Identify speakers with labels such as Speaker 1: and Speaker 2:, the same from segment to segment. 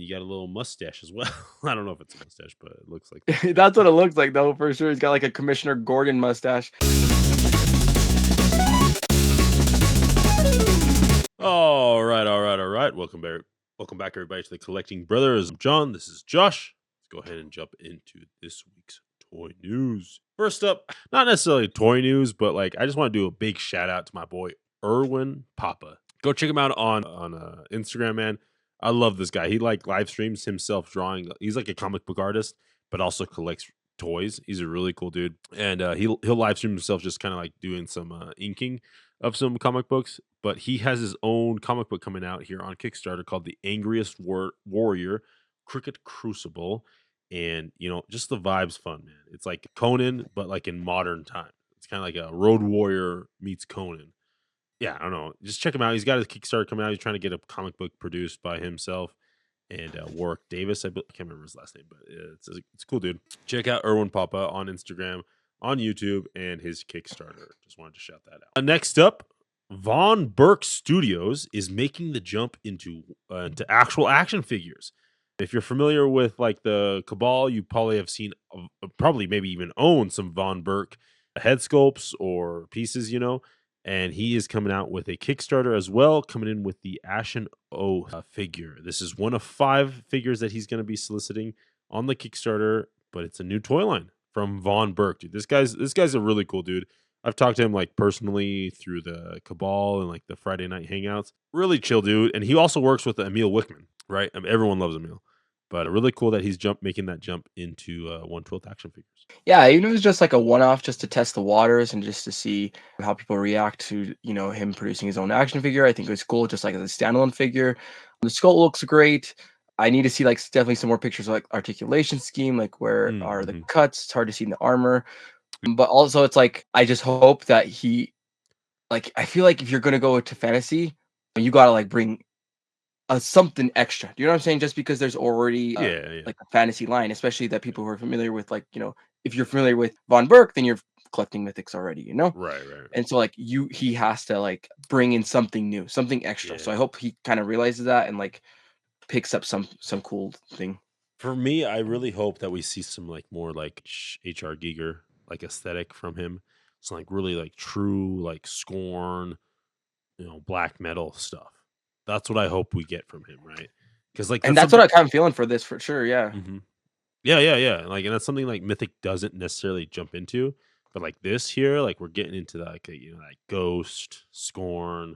Speaker 1: you got a little mustache as well. I don't know if it's a mustache, but it looks like
Speaker 2: That's what it looks like, though, for sure. He's got like a Commissioner Gordon mustache.
Speaker 1: All right. Welcome back, everybody, to the Collecting Brothers. I'm John. This is Josh. Let's go ahead and jump into this week's toy news. First up, not necessarily toy news, but like I just want to do a big shout out to my boy Erwin Papa. Go check him out on Instagram, man. I love this guy. He like live streams himself drawing. He's like a comic book artist, but also collects toys. He's a really cool dude, and he'll live stream himself just kind of like doing some inking of some comic books. But he has his own comic book coming out here on Kickstarter called The Angriest Warrior, Cricket Crucible, and just the vibes fun, man. It's like Conan, but like in modern time. It's kind of like a Road Warrior meets Conan. Yeah, I don't know. Just check him out. He's got his Kickstarter coming out. He's trying to get a comic book produced by himself and Warwick Davis. I can't remember his last name, but it's a cool dude. Check out Erwin Papa on Instagram, on YouTube, and his Kickstarter. Just wanted to shout that out. Next up, Von Burke Studios is making the jump into actual action figures. If you're familiar with like the Cabal, you probably have seen, probably maybe even own some Von Burke head sculpts or pieces, and he is coming out with a Kickstarter as well, coming in with the Ashen Oath figure. This is one of 5 figures that he's going to be soliciting on the Kickstarter, but it's a new toy line from Von Burke, dude. This guy's a really cool dude. I've talked to him like personally through the Cabal and like the Friday night hangouts. Really chill dude, and he also works with Emil Wickman, right? I mean, everyone loves Emil. But really cool that he's making that jump into 1/12 action figures.
Speaker 2: Yeah, even if it was just like a one-off just to test the waters and just to see how people react to, him producing his own action figure. I think it was cool just like as a standalone figure. The sculpt looks great. I need to see like definitely some more pictures of like articulation scheme, like where are the cuts. It's hard to see in the armor. But also it's like I just hope that I feel like if you're gonna go to fantasy, you gotta like bring something extra. Do you know what I'm saying? Just because there's already like a fantasy line, especially that people who are familiar with, like, if you're familiar with Von Burke, then you're collecting mythics already,
Speaker 1: Right.
Speaker 2: And so like he has to like bring in something new, something extra. So I hope he kind of realizes that and like picks up some cool thing.
Speaker 1: For me, I really hope that we see some like more like HR Giger like aesthetic from him. Some like really like true like Scorn, black metal stuff. That's what I hope we get from him, right? Because like
Speaker 2: And that's what I kind of feeling for this for sure. Yeah.
Speaker 1: Yeah. Like, and that's something like Mythic doesn't necessarily jump into, but like this here, like we're getting into like like Ghost, Scorn,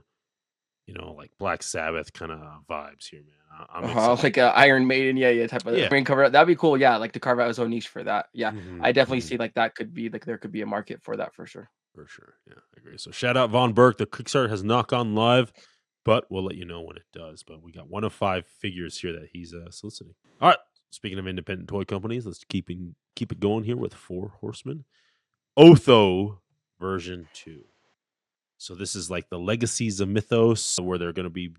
Speaker 1: like Black Sabbath kind of vibes here, man. I'm excited.
Speaker 2: Like Iron Maiden, type of brain cover. That'd be cool. Yeah, like to carve out his own niche for that. Yeah, I definitely see like that could be like there could be a market for that for sure.
Speaker 1: For sure, yeah, I agree. So shout out Von Burke. The Kickstarter has not gone live, but we'll let you know when it does. But we got one of 5 figures here that he's soliciting. All right. Speaking of independent toy companies, let's keep it going here with 4 Horsemen. Otho version 2. So this is like the Legacies of Mythos, where they're going to be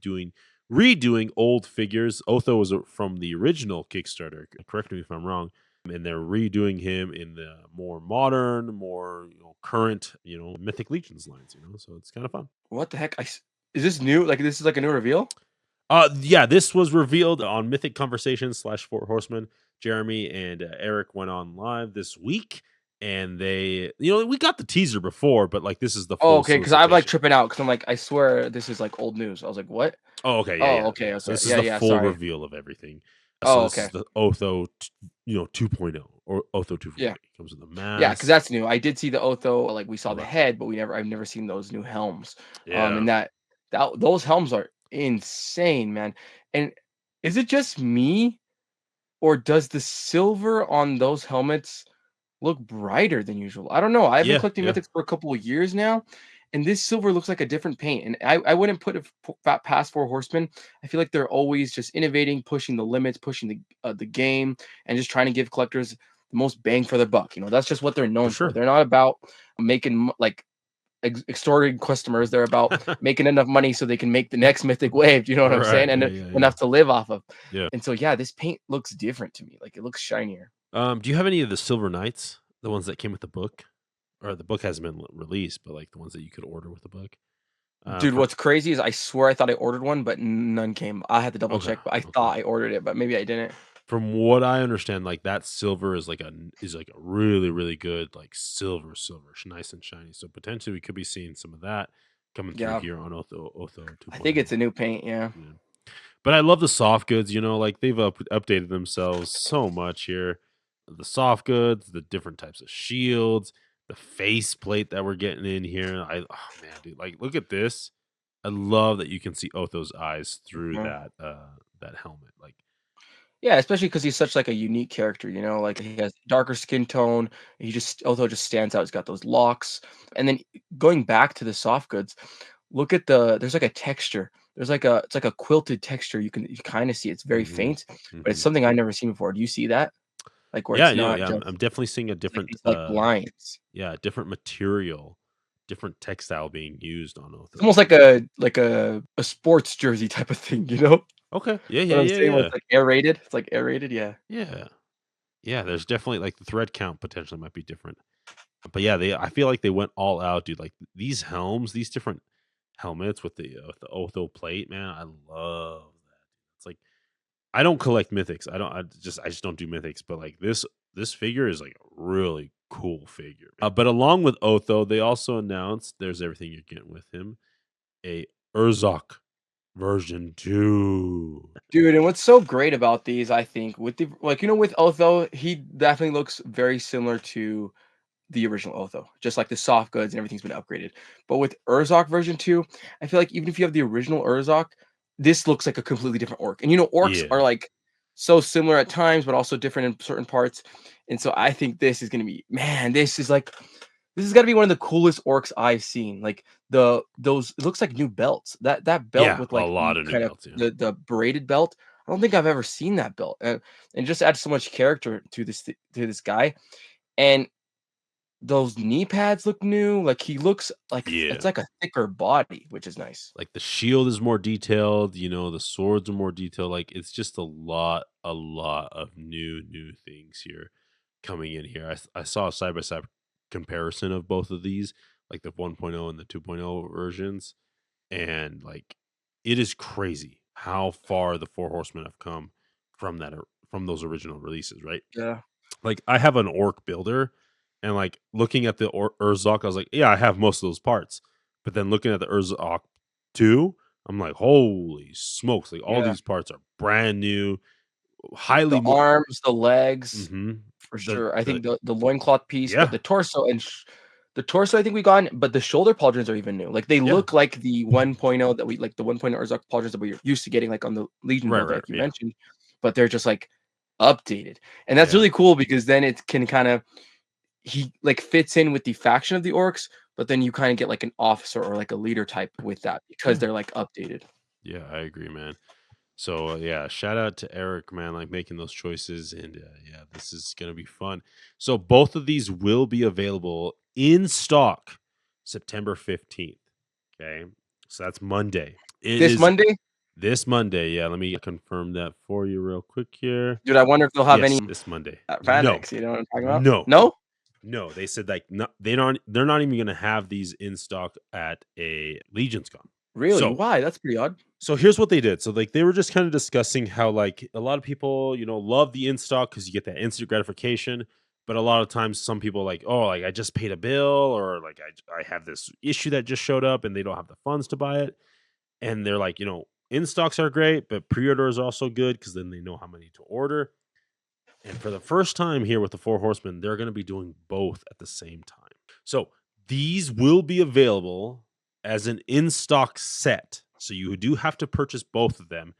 Speaker 1: redoing old figures. Otho was from the original Kickstarter. Correct me if I'm wrong. And they're redoing him in the more modern, more current, Mythic Legions lines. So it's kind of fun.
Speaker 2: What the heck? Is this new? Like this is like a new reveal?
Speaker 1: Yeah, this was revealed on Mythic Conversations /4 Horsemen. Jeremy and Eric went on live this week, and they, we got the teaser before, but like this is the full.
Speaker 2: Oh, okay, because I'm like tripping out because I'm like, I swear this is like old news. I was like, what?
Speaker 1: Oh, okay,
Speaker 2: yeah. Okay.
Speaker 1: So this is the full reveal of everything. So this is the Otho, 2.0 or Otho 2.0.
Speaker 2: Yeah,
Speaker 1: comes with the mask.
Speaker 2: Yeah, because that's new. I did see the Otho, like we saw the head, but I've never seen those new helms.
Speaker 1: Yeah.
Speaker 2: And those helms are insane, man. And is it just me, or does the silver on those helmets look brighter than usual? I don't know. I've been collecting mythics for a couple of years now, and this silver looks like a different paint. And I wouldn't put it past 4 Horsemen. I feel like they're always just innovating, pushing the limits, pushing the game, and just trying to give collectors the most bang for their buck. That's just what they're known for. They're not about making like extorting customers. They're about making enough money so they can make the next mythic wave. You know what I'm saying? And enough to live off of.
Speaker 1: Yeah.
Speaker 2: And so this paint looks different to me. Like it looks shinier.
Speaker 1: Do you have any of the Silver Knights? The ones that came with the book? Or the book hasn't been released, but like the ones that you could order with the book?
Speaker 2: Dude,
Speaker 1: For
Speaker 2: what's crazy is I swear I thought I ordered one, but none came. I had to double
Speaker 1: okay,
Speaker 2: check, but I
Speaker 1: okay.
Speaker 2: thought I ordered it, but maybe I didn't.
Speaker 1: From what I understand, like that silver is like a really, really good like silver, nice and shiny. So potentially we could be seeing some of that coming through
Speaker 2: Yeah,
Speaker 1: here on Otho
Speaker 2: I think
Speaker 1: 2.0.
Speaker 2: it's a new paint, yeah.
Speaker 1: Yeah. But I love the soft goods, like they've updated themselves so much here. The soft goods, the different types of shields, the face plate that we're getting in here. Oh man, dude, like look at this. I love that you can see Otho's eyes through
Speaker 2: Mhm.
Speaker 1: that helmet. Like,
Speaker 2: Yeah, especially because he's such, like, a unique character, like, he has darker skin tone, he just Otho just stands out, he's got those locks, and then going back to the soft goods, look at there's, like, a texture. There's, like, it's like a quilted texture, you kinda see it's very
Speaker 1: hmm
Speaker 2: faint, but it's
Speaker 1: hmm
Speaker 2: something I've never seen before. Do you see that? Like, where
Speaker 1: yeah,
Speaker 2: it's
Speaker 1: yeah,
Speaker 2: not
Speaker 1: yeah. I'm,
Speaker 2: just
Speaker 1: I'm definitely seeing a
Speaker 2: it's like
Speaker 1: different
Speaker 2: these, like, lines.
Speaker 1: yeah, different material, different textile being used on
Speaker 2: It's
Speaker 1: Otho.
Speaker 2: almost like a sports jersey type of thing, you know?
Speaker 1: Okay. Yeah, yeah,
Speaker 2: What I'm
Speaker 1: yeah,
Speaker 2: saying? Where
Speaker 1: yeah.
Speaker 2: it's, like, aerated? It's, like, aerated, yeah.
Speaker 1: Yeah. Yeah, there's definitely like the thread count potentially might be different. But yeah, I feel like they went all out, dude. Like these helms, these different helmets with the Otho plate, man. I love that. It's like I don't collect mythics. I just don't do mythics, but like this figure is like a really cool figure. But along with Otho, they also announced there's everything you're getting with him. A Urzok version 2.
Speaker 2: Dude, and what's so great about these, I think, with with Otho, he definitely looks very similar to the original Otho, just like the soft goods and everything's been upgraded. But with Urzok version 2, I feel like even if you have the original Urzok, this looks like a completely different orc. And orcs
Speaker 1: Yeah.
Speaker 2: are like so similar at times, but also different in certain parts. And so I think this is gonna be, man, this has got to be one of the coolest orcs I've seen. Like those, it looks like new belts. That belt
Speaker 1: Yeah,
Speaker 2: with
Speaker 1: a
Speaker 2: like
Speaker 1: lot
Speaker 2: the
Speaker 1: of new
Speaker 2: kind of
Speaker 1: belts, yeah.
Speaker 2: the braided belt. I don't think I've ever seen that belt, and just adds so much character to this guy. And those knee pads look new. Like he looks like it's
Speaker 1: Yeah.
Speaker 2: like a thicker body, which is nice.
Speaker 1: Like the shield is more detailed, the swords are more detailed. Like it's just a lot of new things here coming in here. I saw a side by side comparison of both of these, like the 1.0 and the 2.0 versions, and like it is crazy how far the Four Horsemen have come from those original releases, right?
Speaker 2: Yeah,
Speaker 1: Like, I have an orc builder, and, like, looking at the Urzok, I was like, "Yeah, I have most of those parts." But then looking at the Urzok 2, I'm like, "Holy smokes!" Like, all
Speaker 2: yeah.
Speaker 1: these parts are brand new, highly
Speaker 2: The
Speaker 1: mo
Speaker 2: arms, the legs,
Speaker 1: mhm.
Speaker 2: for
Speaker 1: The
Speaker 2: sure. I
Speaker 1: the
Speaker 2: think the loincloth piece, but
Speaker 1: yeah,
Speaker 2: the torso I think we got, but the shoulder pauldrons are even new. Like they
Speaker 1: yeah.
Speaker 2: look like the 1.0 that we like the 1.0 Urzok pauldrons that we're used to getting like on the Legion
Speaker 1: Right,
Speaker 2: build
Speaker 1: right,
Speaker 2: like you
Speaker 1: yeah,
Speaker 2: mentioned, but they're just like updated. And that's
Speaker 1: yeah.
Speaker 2: really cool because then it can kind of he like fits in with the faction of the orcs, but then you kind of get like an officer or like a leader type with that because
Speaker 1: Yeah.
Speaker 2: they're like updated.
Speaker 1: Yeah, I agree, man. So, yeah, shout out to Eric, man, like, making those choices, and, yeah, this is gonna be fun. So, both of these will be available in stock September 15th, okay? So, that's Monday. It
Speaker 2: This
Speaker 1: is
Speaker 2: Monday,
Speaker 1: this Monday, yeah, let me confirm that for you real quick here.
Speaker 2: dude, I wonder if they'll have any
Speaker 1: Yes, this Monday.
Speaker 2: at
Speaker 1: No.
Speaker 2: Fanatics. You know what I'm talking about?
Speaker 1: No.
Speaker 2: No?
Speaker 1: No, they said, like, no they're not even gonna have these in stock at a Legion's Con.
Speaker 2: Really?
Speaker 1: So
Speaker 2: Why? That's pretty odd.
Speaker 1: so here's what they did. So like they were just kind of discussing how like a lot of people, love the in stock because you get that instant gratification. But a lot of times some people like, oh, like I just paid a bill or like I have this issue that just showed up and they don't have the funds to buy it. And they're like, in stocks are great, but pre-orders are also good because then they know how many to order. And for the first time here with the Four Horsemen, they're going to be doing both at the same time. So these will be available as an in stock set. So you do have to purchase both of them.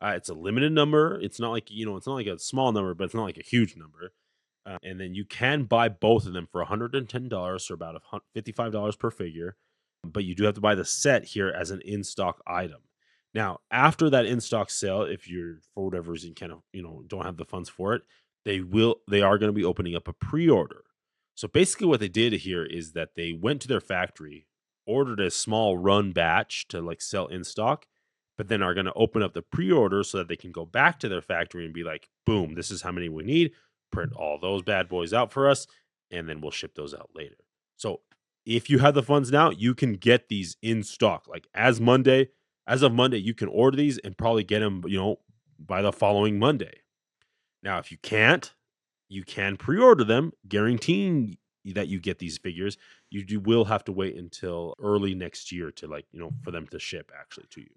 Speaker 1: It's a limited number. It's not like, it's not like a small number, but it's not like a huge number. And then you can buy both of them for $110, so about $55 per figure. But you do have to buy the set here as an in stock item. Now, after that in stock sale, if you're for whatever reason kind of don't have the funds for it, they are going to be opening up a pre-order. So basically what they did here is that they went to their factory, ordered a small run batch to like sell in stock, but then are going to open up the pre-order so that they can go back to their factory and be like, boom, this is how many we need, print all those bad boys out for us, and then we'll ship those out later. So if you have the funds now, you can get these in stock. Like as of Monday, you can order these and probably get them, by the following Monday. Now, if you can't, you can pre-order them, guaranteeing that you get these figures. Will have to wait until early next year to for them to ship actually to you.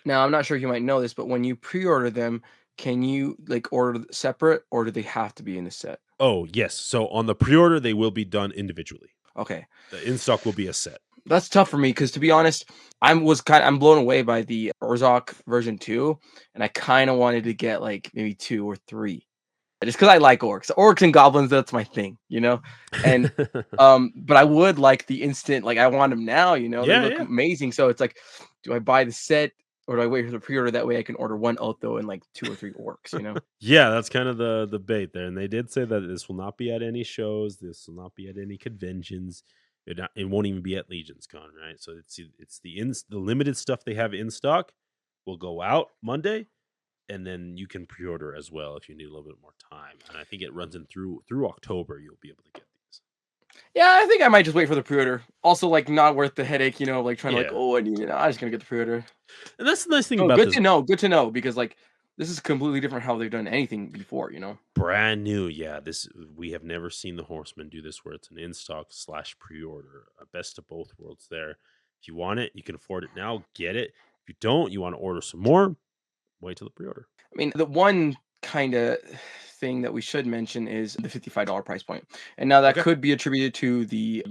Speaker 2: Now, I'm not sure if you might know this, but when you pre-order them, can you like order separate or do they have to be in the set?
Speaker 1: Oh, yes. So on the pre-order, they will be done individually.
Speaker 2: Okay.
Speaker 1: The in stock will be a set.
Speaker 2: That's tough for me because to be honest, I'm blown away by the Urzok version 2, and I kind of wanted to get like maybe 2 or 3. Just because I like orcs. Orcs and goblins, that's my thing, you know? And but I would like the instant, like I want them now, they
Speaker 1: Yeah,
Speaker 2: look
Speaker 1: yeah.
Speaker 2: amazing. So it's like, do I buy the set or do I wait for the pre-order? That way I can order one Otho and like 2 or 3 orcs.
Speaker 1: Yeah, that's kind of the debate there, and they did say that this will not be at any shows, this will not be at any conventions, it won't even be at Legion's Con, right? So it's the limited stuff they have in stock will go out Monday, and then you can pre-order as well if you need a little bit more time. And I think it runs in through October. You'll be able to get these.
Speaker 2: Yeah, I think I might just wait for the pre-order. Also, like not worth the headache, like trying to like,
Speaker 1: Yeah,
Speaker 2: oh, I need it. I'm just gonna get the pre-order.
Speaker 1: and that's the nice thing
Speaker 2: No,
Speaker 1: about
Speaker 2: good
Speaker 1: this.
Speaker 2: to know. Good to know because like this is completely different how they've done anything before.
Speaker 1: Brand new, yeah. This we have never seen the Horseman do this, where it's an in stock slash pre-order, a best of both worlds. There, if you want it, you can afford it now. Get it. If you don't, you want to order some more. Wait till the pre-order.
Speaker 2: I mean, the one kind of thing that we should mention is the $55 price point. And now that
Speaker 1: Okay.
Speaker 2: could be attributed to the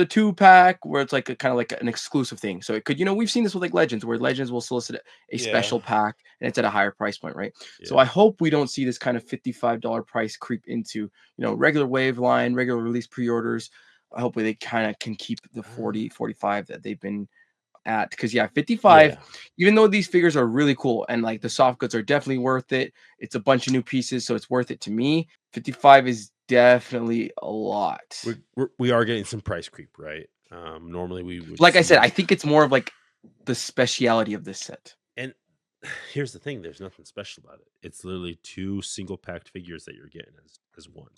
Speaker 2: 2 pack where it's like a kind of like an exclusive thing. So it could, we've seen this with like Legends where Legends will solicit a
Speaker 1: Yeah.
Speaker 2: special pack and it's at a higher price point, right? So
Speaker 1: Yeah.
Speaker 2: I hope we don't see this kind of $55 price creep into, regular wave line, regular release pre-orders. Hopefully they kind of can keep the
Speaker 1: Uh,
Speaker 2: 40, 45 that they've been at because yeah, 55,
Speaker 1: yeah.
Speaker 2: even though these figures are really cool and like the soft goods are definitely worth it, it's a bunch of new pieces, so it's worth it to me. 55 is definitely a lot.
Speaker 1: We are getting some price creep, right? Normally we would
Speaker 2: Like I said,
Speaker 1: see,
Speaker 2: I think it's more of like the speciality of this set.
Speaker 1: and here's the thing: there's nothing special about it. It's literally two single packed figures that you're getting as one.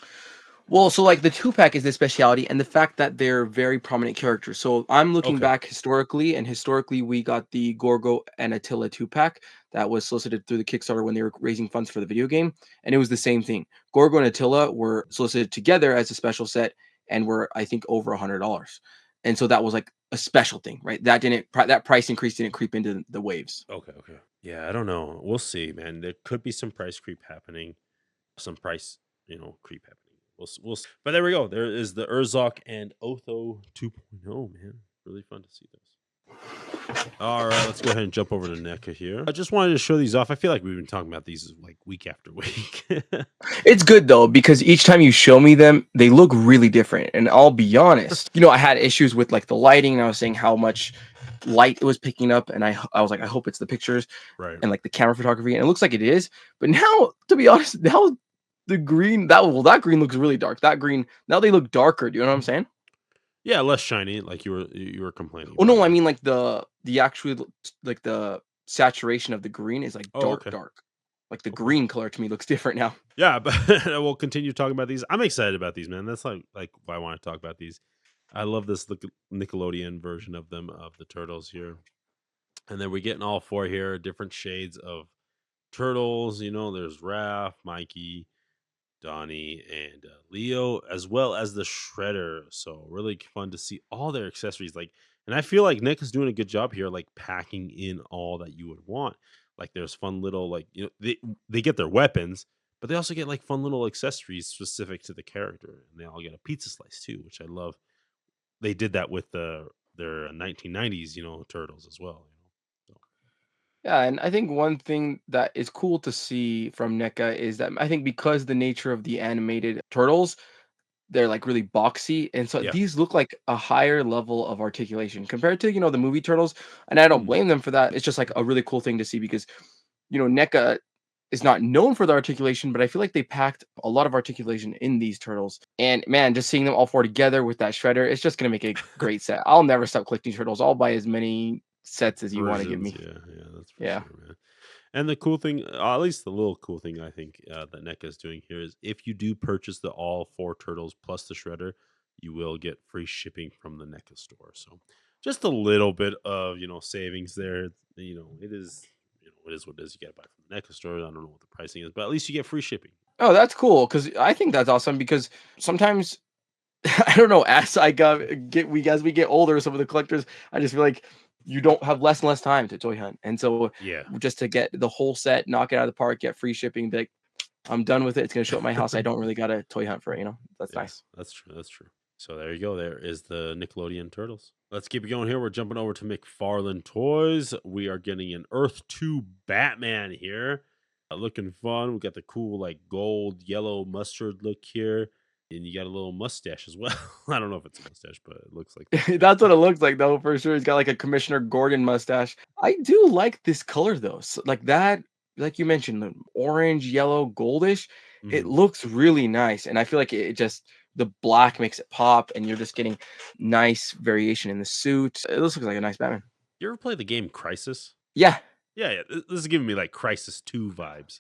Speaker 2: Well, so like the 2 pack is the speciality and the fact that they're very prominent characters. So I'm looking
Speaker 1: Okay.
Speaker 2: back historically, and historically we got the Gorgo and Attila 2 pack that was solicited through the Kickstarter when they were raising funds for the video game. And it was the same thing. Gorgo and Attila were solicited together as a special set and were, I think, over $100. And so that was like a special thing, right? That price increase didn't creep into the waves.
Speaker 1: Okay. Okay. Yeah, I don't know. We'll see, man. There could be some price creep happening. Some price, creep happening. But there we go. There is the Urzok and Otho 2.0, man. Really fun to see this. All right, let's go ahead and jump over to NECA here. I just wanted to show these off. I feel like we've been talking about these like week after week.
Speaker 2: It's good though because each time you show me them, they look really different. And I'll be honest, I had issues with like the lighting, and I was saying how much light it was picking up, and I was like, I hope it's the pictures
Speaker 1: Right.
Speaker 2: and like the camera photography, and it looks like it is. But now, to be honest, now the green that green looks really dark. That green now they look darker. Do you know what I'm saying?
Speaker 1: Yeah, less shiny, like you were complaining
Speaker 2: Oh
Speaker 1: about.
Speaker 2: no, I
Speaker 1: Yeah.
Speaker 2: mean like the actual like the saturation of the green is like
Speaker 1: Oh,
Speaker 2: dark,
Speaker 1: okay.
Speaker 2: dark. Like the
Speaker 1: Okay.
Speaker 2: green color to me looks different now.
Speaker 1: Yeah, but we'll continue talking about these. I'm excited about these, man. That's like why I want to talk about these. I love this Nickelodeon version of them of the turtles here. And then we're getting all four here, different shades of turtles. There's Raph, Mikey, Donnie, and Leo, as well as the Shredder. So really fun to see all their accessories. And I feel like Nick is doing a good job here, like packing in all that you would want. Like there's fun little they get their weapons, but they also get like fun little accessories specific to the character, and they all get a pizza slice too, which I love. They did that with their 1990s, turtles as well.
Speaker 2: Yeah, and I think one thing that is cool to see from NECA is that I think because the nature of the animated turtles, they're like really boxy, and so
Speaker 1: Yeah.
Speaker 2: these look like a higher level of articulation compared to the movie turtles, and I don't
Speaker 1: Mm,
Speaker 2: blame them for that. It's just like a really cool thing to see because NECA is not known for the articulation, but I feel like they packed a lot of articulation in these turtles. And man, just seeing them all four together with that shredder, it's just gonna make a great set. I'll never stop collecting turtles. I'll buy as many sets as you want to give
Speaker 1: versions,
Speaker 2: me.
Speaker 1: yeah, yeah, that's for
Speaker 2: Yeah.
Speaker 1: sure, man. And the cool thing, at least the little cool thing I think that NECA is doing here is if you do purchase the all four turtles plus the shredder, you will get free shipping from the NECA store. So just a little bit of savings there. It is it is what it is. You get it buy from the NECA store. I don't know what the pricing is, but at least you get free shipping.
Speaker 2: Oh, that's cool because I think that's awesome because sometimes I don't know, as I as we get older, some of the collectors, I just feel like you don't have less and less time to toy hunt. And so
Speaker 1: Yeah.
Speaker 2: just to get the whole set, knock it out of the park, get free shipping, be like, I'm done with it. It's gonna show up at my house. I don't really gotta toy hunt for it. That's
Speaker 1: Yeah,
Speaker 2: nice.
Speaker 1: that's true. That's true. So there you go. There is the Nickelodeon Turtles. Let's keep it going here. We're jumping over to McFarlane Toys. We are getting an Earth 2 Batman here. Looking fun. We got the cool, like, gold, yellow mustard look here. And you got a little mustache as well. I don't know if it's a mustache, but it looks like that.
Speaker 2: That's what it looks like though, for sure. He's got like a Commissioner Gordon mustache. I do like this color though. So, like that, like you mentioned, the orange, yellow, goldish. It
Speaker 1: Mhm.
Speaker 2: looks really nice. And I feel like it just the black makes it pop, and you're just getting nice variation in the suit. It looks like a nice Batman.
Speaker 1: You ever play the game Crisis?
Speaker 2: Yeah.
Speaker 1: Yeah, yeah. This is giving me like Crisis 2 vibes.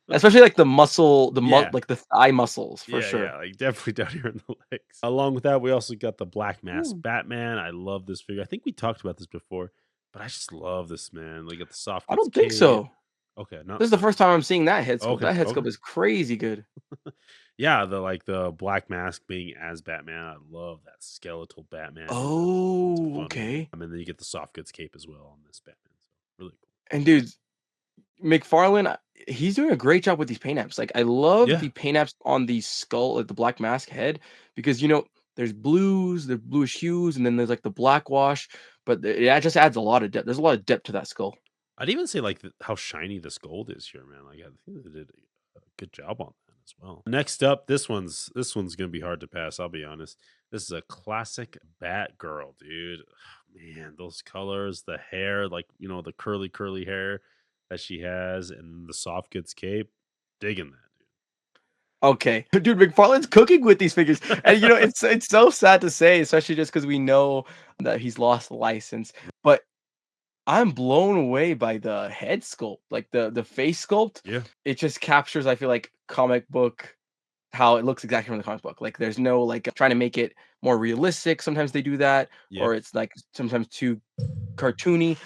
Speaker 2: Especially like the muscle,
Speaker 1: Yeah.
Speaker 2: like the thigh muscles for
Speaker 1: Yeah,
Speaker 2: sure.
Speaker 1: yeah, like definitely down here in the legs. Along with that, we also got the Black Mask
Speaker 2: Ooh.
Speaker 1: Batman. I love this figure. I think we talked about this before, but I just love this man. Like got the soft
Speaker 2: I
Speaker 1: goods
Speaker 2: don't think
Speaker 1: cape.
Speaker 2: so.
Speaker 1: Okay,
Speaker 2: This is the
Speaker 1: not
Speaker 2: first time I'm seeing that head sculpt.
Speaker 1: okay,
Speaker 2: That head
Speaker 1: okay.
Speaker 2: sculpt is crazy good.
Speaker 1: Yeah, the Black Mask being as Batman. I love that skeletal Batman. It's a
Speaker 2: Oh,
Speaker 1: fun one.
Speaker 2: okay.
Speaker 1: And then you get the soft goods cape as well on this Batman. So really cool.
Speaker 2: And dude, McFarlane, he's doing a great job with these paint apps. Like, I love
Speaker 1: Yeah,
Speaker 2: the paint apps on the skull, like the black mask head, because there's blues, the bluish hues, and then there's like the black wash. But it just adds a lot of depth. There's a lot of depth to that skull.
Speaker 1: I'd even say like how shiny this gold is here, man. Like I think they did a good job on that as well. Next up, this one's gonna be hard to pass. I'll be honest. This is a classic Batgirl, dude. Man, those colors, the hair, like the curly hair that she has, and the soft goods cape. Digging that,
Speaker 2: Okay, dude, McFarlane's cooking with these figures, and it's so sad to say, especially just because we know that he's lost the license. But I'm blown away by the head sculpt, like the face sculpt.
Speaker 1: dude. Yeah,
Speaker 2: It just captures, I feel like, comic book how it looks exactly from the comic book. Like there's no like trying to make it more realistic. Sometimes they do that,
Speaker 1: yeah,
Speaker 2: or it's like sometimes too cartoony.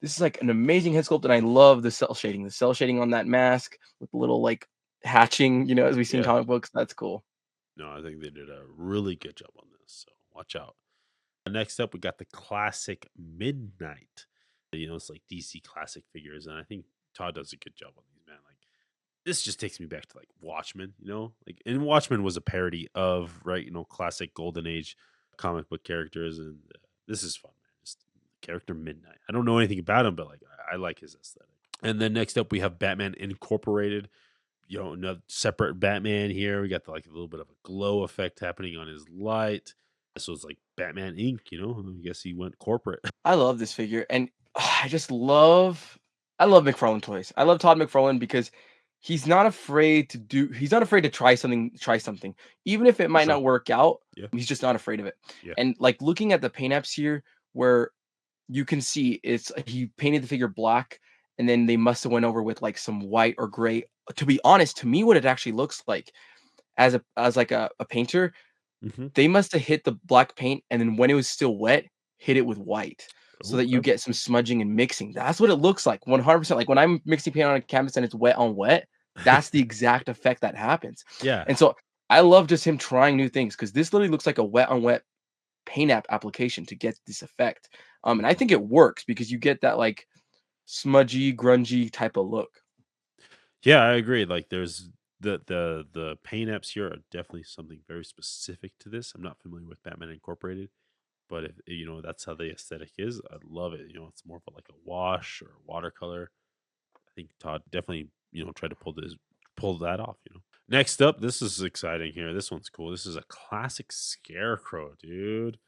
Speaker 2: This is like an amazing head sculpt, and I love the cell shading. The cell shading on that mask with the little like hatching, as we see in
Speaker 1: yeah.
Speaker 2: comic books. That's cool.
Speaker 1: No, I think they did a really good job on this. So watch out. Next up, we got the classic Midnight. It's like DC classic figures, and I think Todd does a good job on these, man. Like this just takes me back to like Watchmen, like and Watchmen was a parody of right, classic golden age comic book characters, and this is fun, man. Just character Midnight. I don't know anything about him, but like I like his aesthetic. And then next up, we have Batman Incorporated. No separate Batman here. We got like a little bit of a glow effect happening on his light. So it's like Batman Inc. I guess he went corporate.
Speaker 2: I love this figure, and I love McFarlane toys. I love Todd McFarlane because he's not afraid to try something, even if it
Speaker 1: For
Speaker 2: might
Speaker 1: sure.
Speaker 2: not work out.
Speaker 1: Yeah.
Speaker 2: He's just not afraid of it.
Speaker 1: Yeah.
Speaker 2: And like looking at the paint apps here, where you can see he painted the figure black, and then they must have went over with like some white or gray. To be honest, to me, what it actually looks like as like a painter,
Speaker 1: Hmm.
Speaker 2: they must have hit the black paint, and then when it was still wet, hit it with white so that you
Speaker 1: Okay.
Speaker 2: get some smudging and mixing. That's what it looks like 100%. Like when I'm mixing paint on a canvas and it's wet on wet, that's the exact effect that happens.
Speaker 1: Yeah.
Speaker 2: And so I love just him trying new things because this literally looks like a wet on wet paint app application to get this effect. And I think it works because you get that like smudgy, grungy type of look.
Speaker 1: Yeah, I agree. Like there's the paint apps here are definitely something very specific to this. I'm not familiar with Batman Incorporated, but if that's how the aesthetic is, I love it. It's more of like a wash or watercolor. I think Todd definitely, tried to pull that off. Next up, this is exciting here. This one's cool. This is a classic scarecrow, dude.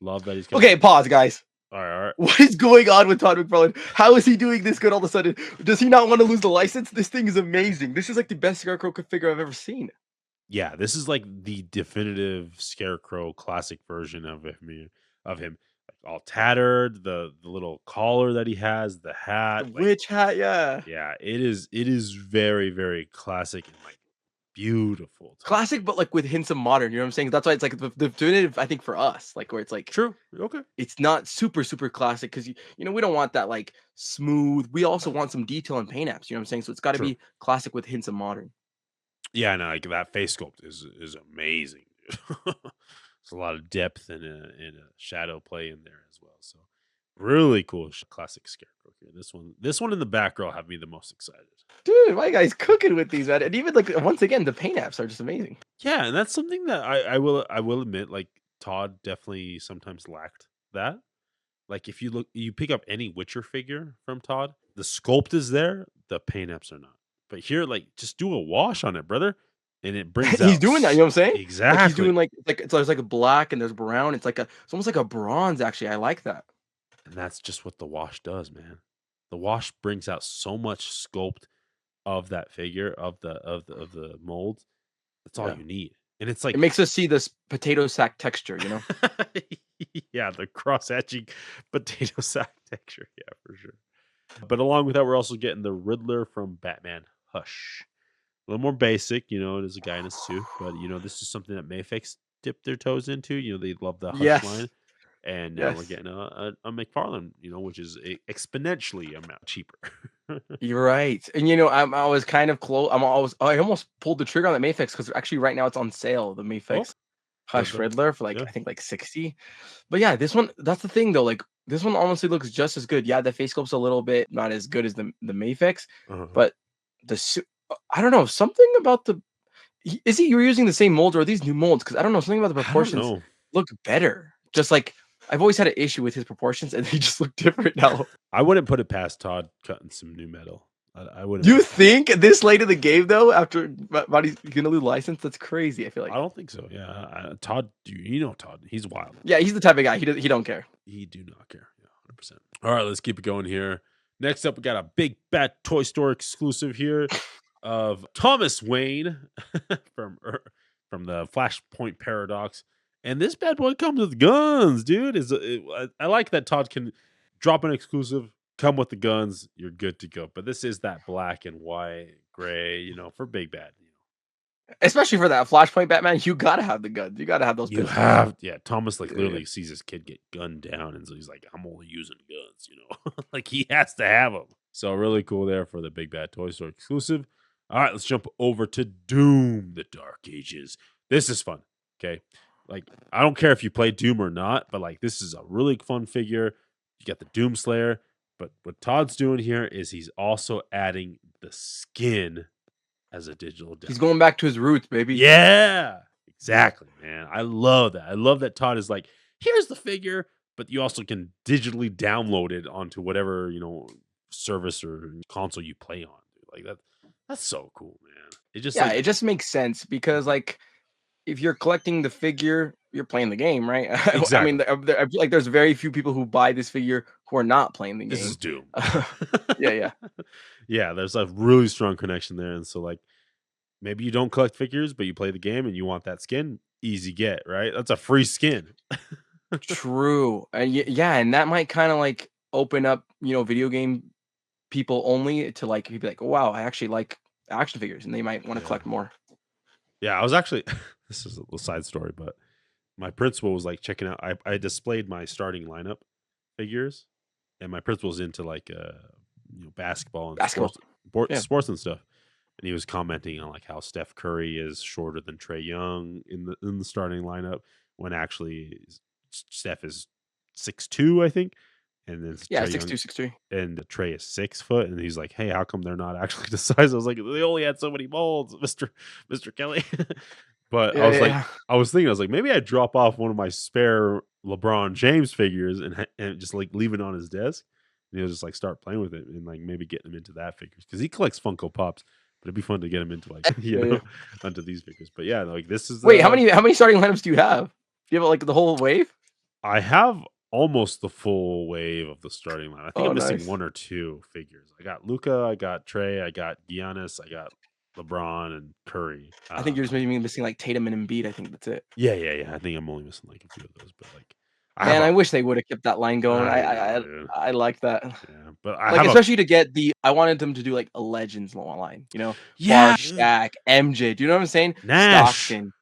Speaker 1: Love that he's got
Speaker 2: Okay,
Speaker 1: the
Speaker 2: pause, guys.
Speaker 1: all right, all right.
Speaker 2: What is going on with Todd McFarlane? How is he doing this good all of a sudden? Does he not want to lose the license? This thing is amazing. This is like the best Scarecrow figure I've ever seen.
Speaker 1: Yeah, this is like the definitive scarecrow classic version of him. Like all tattered, the little collar that he has, the
Speaker 2: The
Speaker 1: hat, like
Speaker 2: witch hat, yeah.
Speaker 1: yeah, it is very, very classic and like beautiful, Todd.
Speaker 2: Classic, but, like, with hints of modern, you know what I'm saying? That's why it's, like, the definitive, I think, for us, like, where it's, like,
Speaker 1: True. Okay.
Speaker 2: it's not super, super classic because we don't want that, like, smooth we also want some detail and paint apps, you know what I'm saying? So it's gotta
Speaker 1: True.
Speaker 2: be classic with hints of modern.
Speaker 1: Yeah, no, like that face sculpt is amazing. There's a lot of depth and a shadow play in there as well. So really cool classic scarecrow here. This one in the back row have me the most excited.
Speaker 2: Dude, my guy's cooking with these, man, and even, like, once again, the paint apps are just amazing.
Speaker 1: Yeah, and that's something that I will admit, like Todd definitely sometimes lacked that. Like if you pick up any Witcher figure from Todd, the sculpt is there, the paint apps are not. But here, like just do a wash on it, brother, and it brings
Speaker 2: He's
Speaker 1: out
Speaker 2: doing that, you know what I'm saying? Like, he's
Speaker 1: exactly.
Speaker 2: doing, like there's, like, a black and there's brown, it's almost like a bronze, actually, I like that.
Speaker 1: And that's just what the wash does, man. The wash brings out so much sculpt of that figure of the mold. That's all
Speaker 2: Yeah.
Speaker 1: you need. And it's
Speaker 2: It
Speaker 1: like
Speaker 2: makes us see this potato sack texture, you know?
Speaker 1: yeah, the cross hatching potato sack texture. Yeah, for sure. But along with that, we're also getting the Riddler from Batman Hush. A little more basic, it is a guy in a suit, but this is something that Mayfix dipped their toes into. They love the Hush
Speaker 2: Yes.
Speaker 1: line. And now we're
Speaker 2: Yes.
Speaker 1: getting a McFarlane, which is exponentially amount cheaper.
Speaker 2: You're right, and, I was kind of close. I almost pulled the trigger on that Mafex because actually right now it's on sale, the
Speaker 1: Oh,
Speaker 2: Mafex Hush
Speaker 1: Riddler.
Speaker 2: Riddler for, like,
Speaker 1: Yeah.
Speaker 2: I think, like, 60. But yeah, this one that's the thing though, like, this one honestly looks just as good. Yeah, the face sculpt's a little bit not as good as the Mafex,
Speaker 1: Uh-huh.
Speaker 2: but the suit I don't know, something about the is he you're using the same molds or are these new molds? Because I don't know, something about the
Speaker 1: I don't
Speaker 2: proportions
Speaker 1: know.
Speaker 2: look better. Just like I've always had an issue with his proportions and they just look different now.
Speaker 1: I wouldn't put it past Todd cutting some new metal. I wouldn't
Speaker 2: You
Speaker 1: put it past.
Speaker 2: think this late in the game though, after Body's gonna lose license? That's crazy. I feel
Speaker 1: I
Speaker 2: like.
Speaker 1: don't think so. Yeah, Todd. You know Todd. He's wild.
Speaker 2: Yeah, he's the type of guy. He don't care.
Speaker 1: He do not care. Yeah, 100%. All right, let's keep it going here. Next up, we got a big bad toy store exclusive here of Thomas Wayne from the Flashpoint Paradox, and this bad boy comes with guns, dude. I like that Todd can drop an exclusive, come with the guns, you're good to go. But this is that black and white, gray, for big bad.
Speaker 2: Especially for that Flashpoint Batman, you gotta have the guns. You gotta have those
Speaker 1: You
Speaker 2: pistols.
Speaker 1: have, yeah. Thomas like
Speaker 2: Yeah.
Speaker 1: literally sees his kid get gunned down, and so he's like, "I'm only using guns," like he has to have them. So really cool there for the big bad toy store exclusive. All right, let's jump over to Doom: The Dark Ages. This is fun. Okay, like I don't care if you play Doom or not, but like this is a really fun figure. You got the Doom Slayer, but what Todd's doing here is he's also adding the skin as a digital
Speaker 2: He's
Speaker 1: download.
Speaker 2: going back to his roots, baby.
Speaker 1: Yeah, exactly, man. I love that. I love that Todd is like, here's the figure, but you also can digitally download it onto whatever, service or console you play on. Dude. Like that's so cool, man. It just
Speaker 2: Yeah,
Speaker 1: like
Speaker 2: it just makes sense because like if you're collecting the figure, you're playing the game, right? I mean,
Speaker 1: exactly.
Speaker 2: I feel like there's very few people who buy this figure who are not playing the
Speaker 1: This
Speaker 2: game.
Speaker 1: is Doom.
Speaker 2: Yeah, yeah.
Speaker 1: Yeah, there's a really strong connection there. And so like maybe you don't collect figures, but you play the game and you want that skin, easy get, right? That's a free skin.
Speaker 2: True. Yeah, and that might kind of like open up, video game people only to like be like, oh, wow, I actually like action figures, and they might want to
Speaker 1: Yeah.
Speaker 2: collect more.
Speaker 1: Yeah, I was actually this is a little side story, but my principal was like checking out. I displayed my starting lineup figures, and my principal's into like basketball and
Speaker 2: Basketball. Yeah.
Speaker 1: sports and stuff. And he was commenting on like how Steph Curry is shorter than Trey Young in the starting lineup when actually Steph is 6'2", I think, and then
Speaker 2: Yeah,
Speaker 1: Trey
Speaker 2: six
Speaker 1: Young
Speaker 2: two, 6'3".
Speaker 1: and Trey is 6 foot, and he's like, "Hey, how come they're not actually the size?" I was like, "They only had so many molds, Mister Kelly." But
Speaker 2: Yeah, yeah, yeah.
Speaker 1: I was thinking, I was like, maybe I drop off one of my spare LeBron James figures and just like leave it on his desk, and he'll just like start playing with it and like maybe getting him into that figures because he collects Funko Pops. But it'd be fun to get him into like
Speaker 2: Yeah, yeah.
Speaker 1: onto these figures. But yeah, like this is
Speaker 2: Wait, how many starting lineups do you have? Do you have like the whole wave?
Speaker 1: I have almost the full wave of the starting line. I think
Speaker 2: Oh,
Speaker 1: I'm missing
Speaker 2: nice.
Speaker 1: one or two figures. I got Luca, I got Trey, I got Giannis, I got LeBron and Curry.
Speaker 2: I think you're just maybe missing like Tatum and Embiid. I think that's it.
Speaker 1: Yeah. I think I'm only missing like a few of those, but like I have
Speaker 2: Man,
Speaker 1: a
Speaker 2: I wish they would have kept that line going.
Speaker 1: I know, dude.
Speaker 2: I like that.
Speaker 1: Yeah, but I
Speaker 2: Like,
Speaker 1: have a
Speaker 2: especially to get the I wanted them to do, like, a Legends line,
Speaker 1: yeah,
Speaker 2: Barsh, Shaq, MJ, do you know what I'm saying?
Speaker 1: Nash.
Speaker 2: Stockton.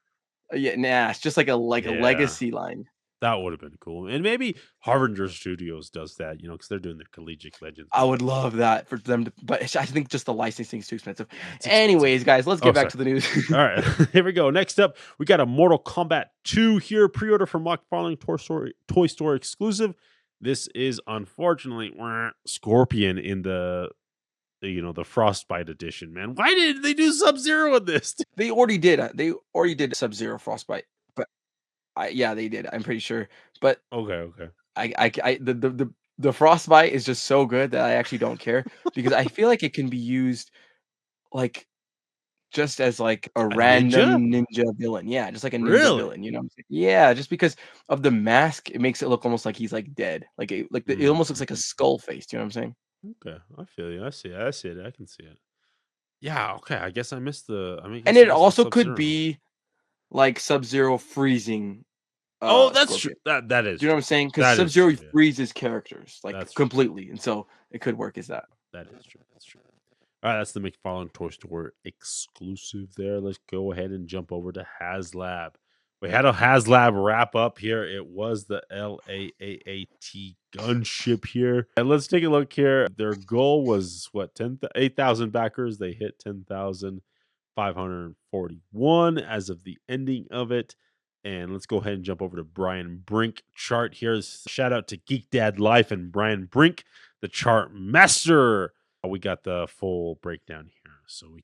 Speaker 2: Yeah, nah, it's just like a
Speaker 1: Yeah,
Speaker 2: legacy line.
Speaker 1: that would have been cool. And maybe Harbinger Studios does that, because they're doing their collegiate legends
Speaker 2: I
Speaker 1: and
Speaker 2: would
Speaker 1: stuff.
Speaker 2: love that for them to but I think just the licensing is too expensive.
Speaker 1: Yeah, it's expensive.
Speaker 2: Anyways, guys, let's
Speaker 1: Oh,
Speaker 2: get back
Speaker 1: sorry.
Speaker 2: to the news.
Speaker 1: All right, here we go. Next up, we got a Mortal Kombat 2 here, pre-order from McFarlane Toy Store exclusive. This is unfortunately Scorpion in the Frostbite edition. Man, why did they do Sub Zero in this?
Speaker 2: They already did Sub-Zero Frostbite, but yeah, they did, I'm pretty sure, but
Speaker 1: Okay, okay.
Speaker 2: I the Frostbite is just so good that I actually don't care because I feel like it can be used, like, just as, like, a
Speaker 1: A ninja?
Speaker 2: random ninja villain. Yeah, just like a ninja
Speaker 1: Really?
Speaker 2: villain, you know what I'm saying? Yeah, just because of the mask, it makes it look almost like he's, like, dead. It almost looks like a
Speaker 1: Mhm.
Speaker 2: skull face, you know what I'm saying?
Speaker 1: Okay, I feel you. I see it. I see it. I can see it. Yeah. Okay. I guess I missed the. I mean, I
Speaker 2: And
Speaker 1: guess I
Speaker 2: it
Speaker 1: missed the
Speaker 2: also
Speaker 1: Sub
Speaker 2: could
Speaker 1: Zero.
Speaker 2: be, like, Sub-Zero freezing,
Speaker 1: Oh, that's true.
Speaker 2: Scorpion.
Speaker 1: That is
Speaker 2: Do you know what
Speaker 1: true.
Speaker 2: I'm saying? Because
Speaker 1: That is
Speaker 2: Sub-Zero,
Speaker 1: true.
Speaker 2: he
Speaker 1: Yeah,
Speaker 2: freezes characters, like,
Speaker 1: that's true.
Speaker 2: completely, and so it could work as that.
Speaker 1: That is true. That's true. All right, that's the McFarlane Toy Store exclusive there. Let's go ahead and jump over to HasLab. We had a HasLab wrap up here. It was the LAAAT gunship here. And let's take a look here. Their goal was what, 8,000 backers. They hit 10,541 as of the ending of it. And let's go ahead and jump over to Brian Brink chart here. Shout out to Geek Dad Life and Brian Brink, the chart master. We got the full breakdown here. So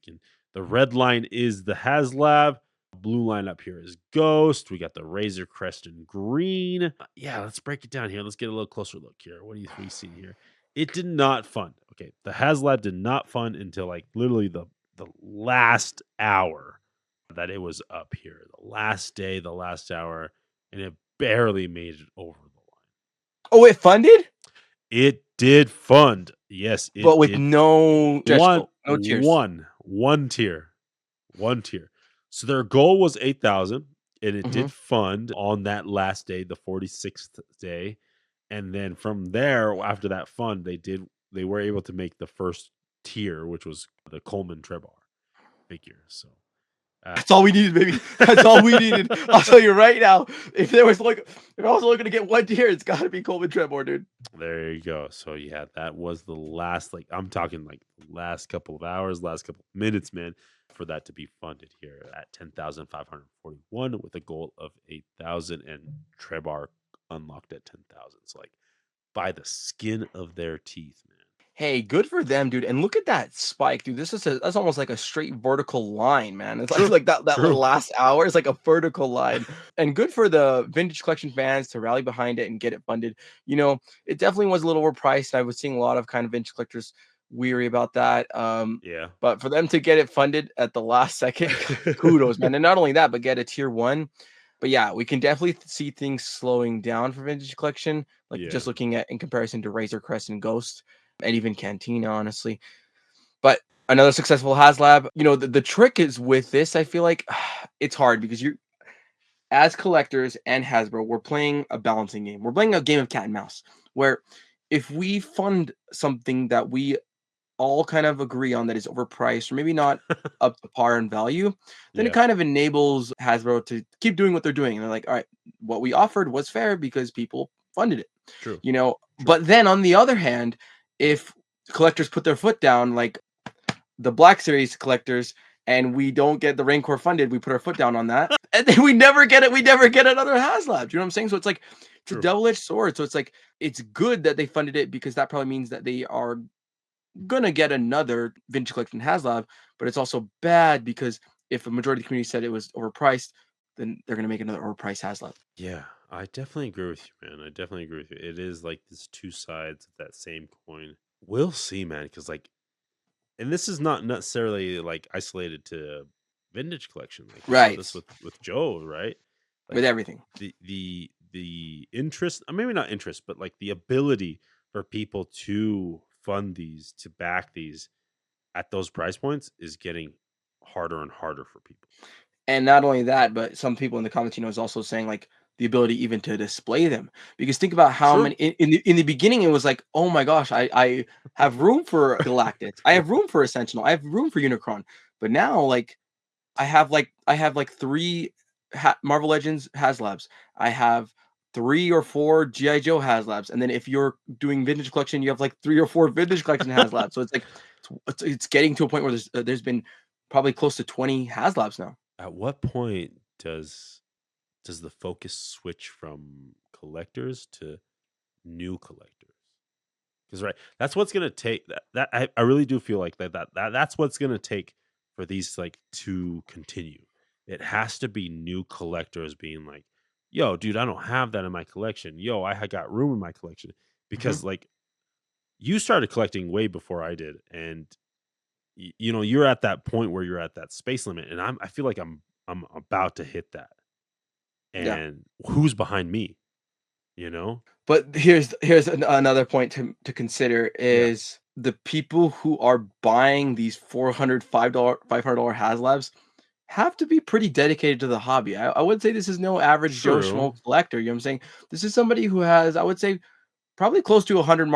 Speaker 1: the red line is the HasLab. Blue line up here is Ghost. We got the Razor Crest in green. Yeah, let's break it down here. Let's get a little closer look here. What do you see here? It did not fund. Okay, the HasLab did not fund until like literally the last hour that it was up here. The last day, the last hour, and it barely made it over the line.
Speaker 2: Oh, it funded?
Speaker 1: It did fund. Yes,
Speaker 2: But
Speaker 1: it
Speaker 2: with
Speaker 1: did.
Speaker 2: no stretch
Speaker 1: One,
Speaker 2: goal, no tiers.
Speaker 1: one tier, one tier. So their goal was 8,000, and it
Speaker 2: Mhm.
Speaker 1: did fund on that last day, the 46th day. And then from there, after that fund, they were able to make the first tier, which was the Coleman Trebar figure. So
Speaker 2: That's all we needed, baby. That's all we needed. I'll tell you right now, if I was looking to get 1 tier, it's gotta be Coleman Tremor, dude.
Speaker 1: there you go. So yeah, that was the last, like I'm talking like last couple of hours, last couple of minutes, man, for that to be funded here at 10,541 with a goal of 8,000 and Trebar unlocked at 10,000. So like by the skin of their teeth, man.
Speaker 2: Hey, good for them, dude, and look at that spike, dude. That's almost like a straight vertical line, man. It's like
Speaker 1: True.
Speaker 2: like that
Speaker 1: True.
Speaker 2: last hour is like a vertical line, and good for the vintage collection fans to rally behind it and get it funded. It definitely was a little overpriced. I was seeing a lot of kind of vintage collectors weary about that.
Speaker 1: Yeah.
Speaker 2: But for them to get it funded at the last second, kudos, man. And not only that, but get a tier one. But yeah, we can definitely see things slowing down for vintage collection, like
Speaker 1: Yeah.
Speaker 2: just looking at in comparison to Razor Crest and Ghost and even Cantina, honestly. But another successful HasLab, the trick is with this, I feel like it's hard because you, as collectors and Hasbro, we're playing a balancing game. We're playing a game of cat and mouse where if we fund something that we all kind of agree on that is overpriced or maybe not up to par in value, then it
Speaker 1: Yeah.
Speaker 2: kind of enables Hasbro to keep doing what they're doing. And they're like, all right, what we offered was fair because people funded it
Speaker 1: True.
Speaker 2: you know
Speaker 1: True.
Speaker 2: but then on the other hand, if collectors put their foot down, like the Black Series collectors, and we don't get the Rancor funded, we put our foot down on that, and then we never get another HasLab. You know what I'm saying? So it's like it's a
Speaker 1: True.
Speaker 2: double-edged sword. So it's like it's good that they funded it because that probably means that they are gonna get another vintage collection HasLab, but it's also bad because if a majority of the community said it was overpriced, then they're gonna make another overpriced HasLab.
Speaker 1: Yeah, I definitely agree with you, man. I definitely agree with you. It is like this two sides of that same coin. We'll see, man, because like, and this is not necessarily like isolated to vintage collection. Like we saw
Speaker 2: Right.
Speaker 1: this with Joe, right?
Speaker 2: With
Speaker 1: Like
Speaker 2: everything.
Speaker 1: the interest, maybe not interest, but like the ability for people to fund these, to back these at those price points is getting harder and harder for people.
Speaker 2: And not only that, but some people in the comments, is also saying like the ability even to display them. Because think about how
Speaker 1: True.
Speaker 2: many in the beginning it was like, oh my gosh, I have room for Galactus, I have room for a Sentinel, I have room for Unicron. But now, like, I have like 3 Marvel Legends HasLabs. I have 3 or 4 GI Joe HasLabs, and then if you're doing vintage collection, you have like 3 or 4 vintage collection HasLabs. So it's like it's getting to a point where there's been probably close to 20 HasLabs now.
Speaker 1: At what point does the focus switch from collectors to new collectors? Because right, that's what's gonna take that I really do feel like that's what's gonna take for these like to continue. It has to be new collectors being like, yo, dude, I don't have that in my collection. Yo, I had got room in my collection.
Speaker 2: Mhm.
Speaker 1: Because like you started collecting way before I did, and you're at that point where you're at that space limit, and I feel like I'm about to hit that.
Speaker 2: Yeah.
Speaker 1: And who's behind me, you know?
Speaker 2: But here's another point to consider
Speaker 1: Yeah.
Speaker 2: is the people who are buying these $400 HasLabs have to be pretty dedicated to the hobby. I would say this is no average Joe Schmo
Speaker 1: True.
Speaker 2: collector. You know what I'm saying? This is somebody who has, I would say, probably close to 100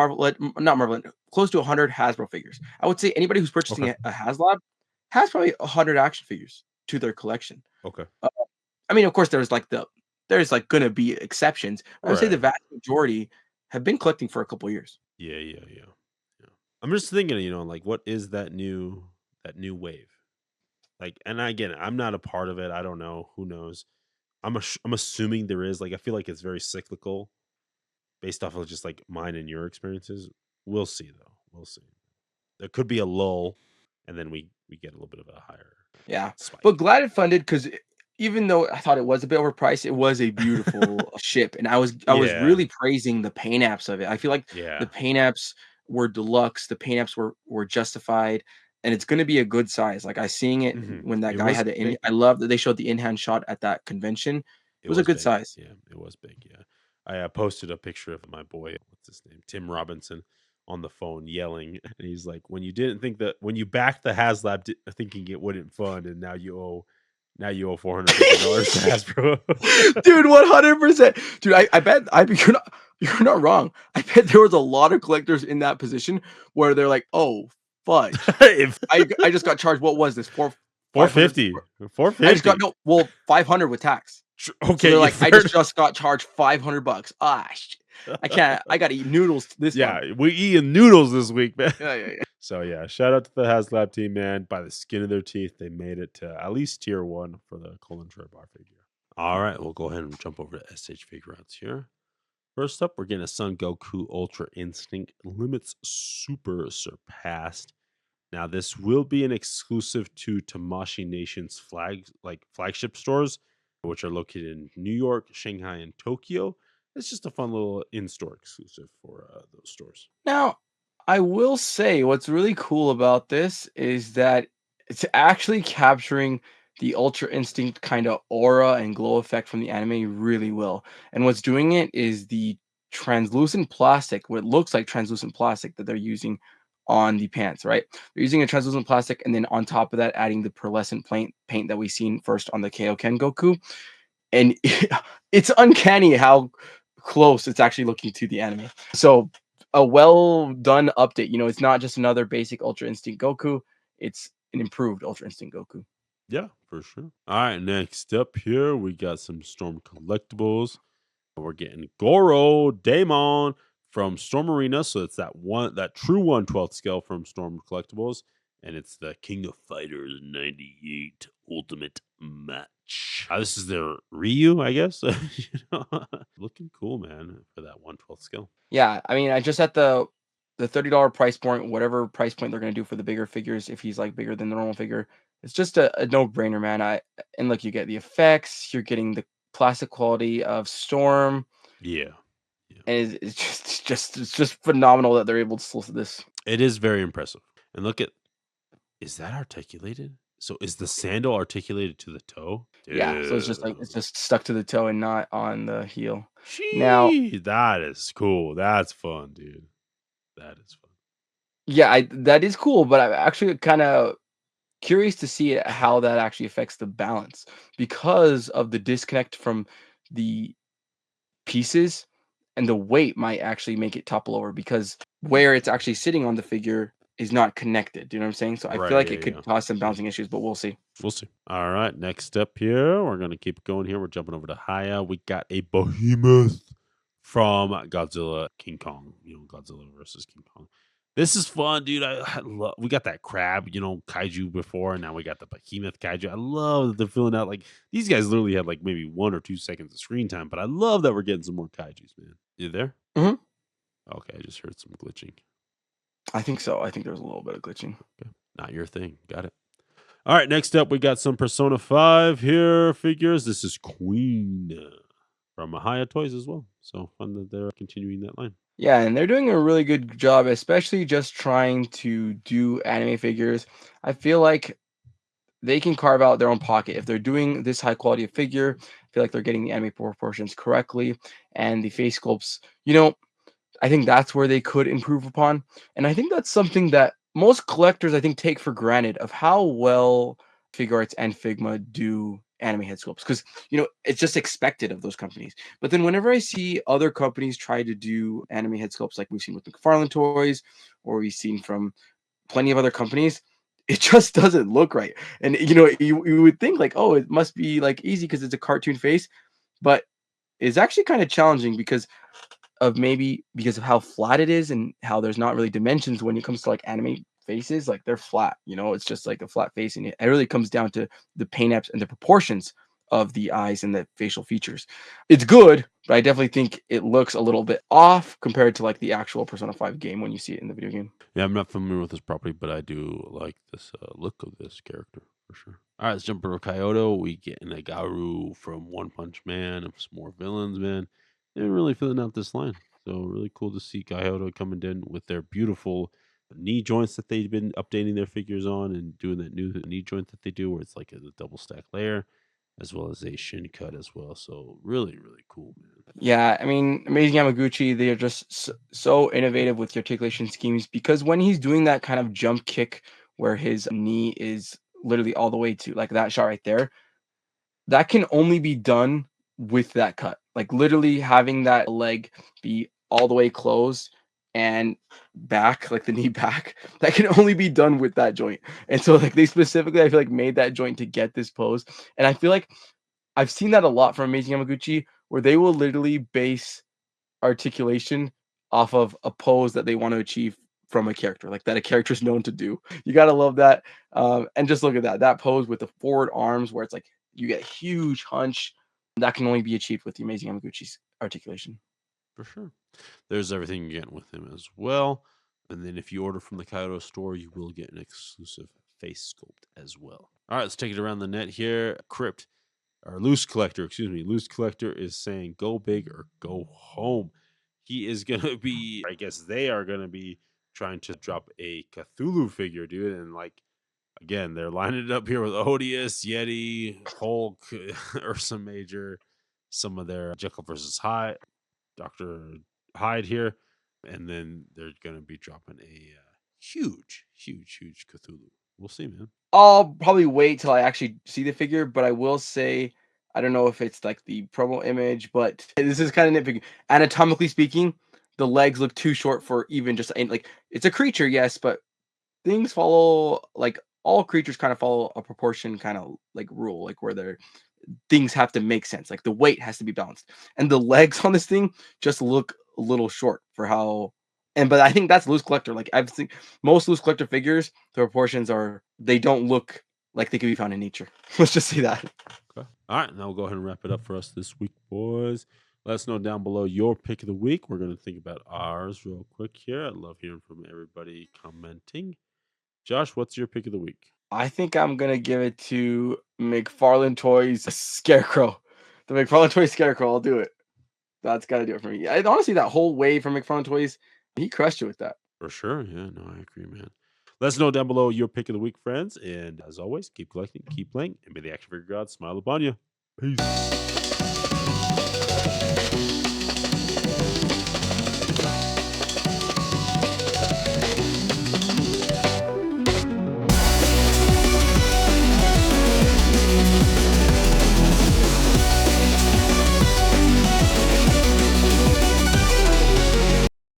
Speaker 2: not Marvel, close to 100 Hasbro figures. I would say anybody who's purchasing
Speaker 1: Okay.
Speaker 2: a HasLab has probably 100 action figures to their collection.
Speaker 1: Okay.
Speaker 2: Uh, I mean, of course, there's like gonna be exceptions. I would say the
Speaker 1: Right.
Speaker 2: vast majority have been collecting for a couple years.
Speaker 1: Yeah, yeah, yeah. Yeah. I'm just thinking, like what is that new wave? Like, and again, I'm not a part of it. I don't know. Who knows? I'm assuming there is. Like, I feel like it's very cyclical based off of just like mine and your experiences. We'll see though. We'll see. There could be a lull, and then we get a little bit of a higher
Speaker 2: Yeah, but
Speaker 1: spike.
Speaker 2: glad it funded because even though I thought it was a bit overpriced, it was a beautiful ship, and I was
Speaker 1: Yeah.
Speaker 2: really praising the paint apps of it. I feel like the
Speaker 1: Yeah.
Speaker 2: paint apps were deluxe, the paint apps were justified, and it's gonna be a good size. Like, I seeing it when that
Speaker 1: It
Speaker 2: guy
Speaker 1: was
Speaker 2: had the in
Speaker 1: big.
Speaker 2: I love that they showed the in-hand shot at that convention. It
Speaker 1: It
Speaker 2: was a
Speaker 1: was
Speaker 2: good
Speaker 1: big.
Speaker 2: size.
Speaker 1: Yeah, it was big. Yeah. I posted a picture of my boy, what's his name? Tim Robinson on the phone yelling. And he's like, when you didn't think that, when you backed the HasLab thinking it wouldn't fund, and now you owe $450 to Hasbro.
Speaker 2: Dude, 100%. Dude, I bet you're not wrong. I bet there was a lot of collectors in that position where they're like, "Oh, fudge.
Speaker 1: if
Speaker 2: I just got charged, what was this? 500
Speaker 1: 450,
Speaker 2: I just got
Speaker 1: 450.
Speaker 2: no, well, 500 with tax." So
Speaker 1: Okay,
Speaker 2: they're
Speaker 1: you
Speaker 2: like, "I
Speaker 1: fair.
Speaker 2: just got charged $500. Ah, I can't. I gotta eat noodles this month."
Speaker 1: Yeah, we eating noodles this week, man.
Speaker 2: Yeah, yeah, yeah.
Speaker 1: So yeah, shout out to the HasLab team, man. By the skin of their teeth, they made it to at least tier one for the Colin Bar figure. All right, we'll go ahead and jump over to SH figure outs here. First up, we're getting a Sun Goku Ultra Instinct Limits Super Surpassed. Now, this will be an exclusive to Tamashi Nation's flagship stores, which are located in New York, Shanghai, and Tokyo. It's just a fun little in-store exclusive for those stores.
Speaker 2: Now, I will say what's really cool about this is that it's actually capturing the Ultra Instinct kind of aura and glow effect from the anime really well. And what's doing it is the translucent plastic, what looks like translucent plastic that they're using on the pants, right? They're using a translucent plastic and then on top of that adding the pearlescent paint that we seen first on the Kaioken Goku. And it's uncanny how close it's actually looking to the anime. So a well done update. It's not just another basic Ultra Instinct Goku. It's an improved Ultra Instinct Goku.
Speaker 1: Yeah, for sure. All right, next up here, we got some Storm collectibles. We're getting Goro Daemon from Storm Arena. So it's that true 1/12 scale from Storm Collectibles. And it's the King of Fighters 98 Ultimate Match. This is their Ryu, I guess. Looking cool, man, for that 1/12 scale.
Speaker 2: Yeah, I mean, I just at the $30 price point, whatever price point they're gonna do for the bigger figures, if he's like bigger than the normal figure, it's just a no brainer, man. And look, you get the effects, you're getting the classic quality of Storm,
Speaker 1: Yeah. Yeah.
Speaker 2: and it's just phenomenal that they're able to solicit this.
Speaker 1: It is very impressive. And look at, is that articulated? So is the sandal articulated to the toe?
Speaker 2: Yeah, so it's just like
Speaker 1: Dude.
Speaker 2: it's just stuck to the toe and not on the heel. Now,
Speaker 1: She, that is cool. That's fun, dude. That is fun.
Speaker 2: yeah, that is cool, but I'm actually kind of curious to see how that actually affects the balance because of the disconnect from the pieces, and the weight might actually make it topple over because where it's actually sitting on the figure is not connected. Do you know what I'm saying? So I feel
Speaker 1: Right.
Speaker 2: like
Speaker 1: Yeah.
Speaker 2: it
Speaker 1: Yeah.
Speaker 2: could cause some
Speaker 1: Yeah.
Speaker 2: bouncing issues, but we'll see.
Speaker 1: We'll see. All right. Next up here, we're gonna keep going here. We're jumping over to Haya. We got a behemoth from Godzilla King Kong. Godzilla versus King Kong. This is fun, dude. I love. We got that crab, kaiju before, and now we got the behemoth kaiju. I love that they're filling out like these guys literally had like maybe 1 or 2 seconds of screen time, but I love that we're getting some more kaiju's, man. You there?
Speaker 2: Mhm.
Speaker 1: Okay, I just heard some glitching.
Speaker 2: I think so. I think there's a little bit of glitching.
Speaker 1: Okay. Not your thing. Got it. All right, next up, we got some Persona 5 here figures. This is Queen from Mahaya Toys as well. So fun that they're continuing that line.
Speaker 2: Yeah, and they're doing a really good job, especially just trying to do anime figures. I feel like they can carve out their own pocket. If they're doing this high quality of figure, I feel like they're getting the anime proportions correctly and the face sculpts. I think that's where they could improve upon. And I think that's something that most collectors, I think, take for granted of how well Figure Arts and Figma do anime head sculpts because it's just expected of those companies. But then whenever I see other companies try to do anime head sculpts, like we've seen with McFarlane Toys, or we've seen from plenty of other companies, it just doesn't look right. And you would think like, oh, it must be like easy because it's a cartoon face, but it's actually kind of challenging because of maybe because of how flat it is and how there's not really dimensions when it comes to like anime faces, like they're flat, it's just like a flat face, and it really comes down to the paint apps and the proportions of the eyes and the facial features. It's good, but I definitely think it looks a little bit off compared to like the actual Persona 5 game when you see it in the video game.
Speaker 1: Yeah, I'm not familiar with this property, but I do like this look of this character for sure. All right, let's jump over to Kyoto. We get an Agaru from One Punch Man and some more villains, man. They're really filling out this line. So really cool to see Kyoto coming in with their beautiful knee joints that they've been updating their figures on and doing that new knee joint that they do where it's like a double stack layer as well as a shin cut as well. So really, really cool, man.
Speaker 2: Yeah, I mean, Amazing Yamaguchi, they are just so innovative with the articulation schemes because when he's doing that kind of jump kick where his knee is literally all the way to like that shot right there, that can only be done with that cut. Like literally having that leg be all the way closed and back, like the knee back, that can only be done with that joint. And so like they specifically, I feel like made that joint to get this pose. And I feel like I've seen that a lot from Amazing Yamaguchi where they will literally base articulation off of a pose that they want to achieve from a character, like that a character is known to do. You gotta love that. And just look at that pose with the forward arms, where it's like you get a huge hunch. That can only be achieved with the Amazing Yamaguchi's articulation.
Speaker 1: For sure. There's everything you get with him as well. And then if you order from the Kaido store, you will get an exclusive face sculpt as well. All right, let's take it around the net here. Crypt, or Loose Collector, excuse me. Loose Collector is saying go big or go home. He is going to be, I guess they are going to be trying to drop a Cthulhu figure, dude. And like, again, they're lining it up here with Odious, Yeti, Hulk, Ursa Major, some of their Jekyll versus Hyde, Dr. Hyde here. And then they're going to be dropping a huge, huge, huge Cthulhu. We'll see, man.
Speaker 2: I'll probably wait till I actually see the figure, but I will say I don't know if it's like the promo image, but this is kind of nitpicking. Anatomically speaking, the legs look too short for even just like it's a creature, yes, but things follow like all creatures kind of follow a proportion kind of like rule, like where they're things have to make sense. Like the weight has to be balanced. And the legs on this thing just look a little short for how but I think that's loose collector. Like I've seen most loose collector figures, the proportions are they don't look like they could be found in nature. Let's just say that.
Speaker 1: Okay. All right. Now we'll go ahead and wrap it up for us this week, boys. Let us know down below your pick of the week. We're going to think about ours real quick here. I love hearing from everybody commenting. Josh, what's your pick of the week?
Speaker 2: I think I'm gonna give it to McFarlane Toys Scarecrow. The McFarlane Toys Scarecrow, I'll do it. That's gotta do it for me. I honestly that whole wave from McFarlane Toys, he crushed it with that.
Speaker 1: For sure. Yeah, no, I agree, man. Let us know down below your pick of the week, friends. And as always, keep collecting, keep playing, and may the action figure gods smile upon you. Peace.